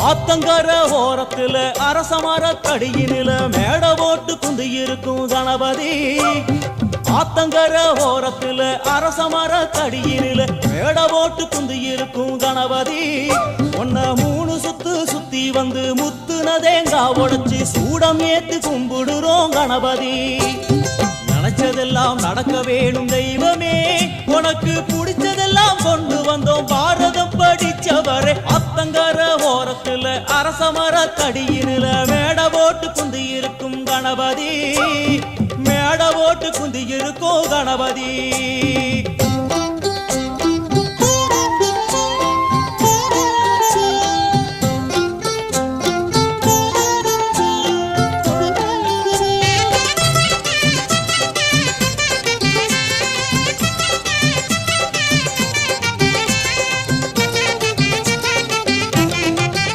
ஆத்தங்கர ஓரத்துல அரசமர கடியினில மேட போட்டு குந்தி இருக்கும் கணபதி. ஆத்தங்கர ஓரத்துல அரசமர கடியினில மேட போட்டு குந்தி இருக்கும் கணபதி. ஒன்ன 3 சுத்து சுத்தி வந்து முத்துன தேங்காய் உடைச்சு சூடம் ஏத்து கும்பிடுறோம் கணபதி. நினைச்சதெல்லாம் நடக்க வேணும் தெய்வமே, உனக்கு பிடிச்சதெல்லாம் கொண்டு வந்தோம் பாரதம் படிச்சவரே. அத்தங்கர ஓரத்துல அரசமர கடியினில மேட போட்டு குந்தி இருக்கும் கணபதி. மேட போட்டு குந்தி இருக்கும் கணபதி.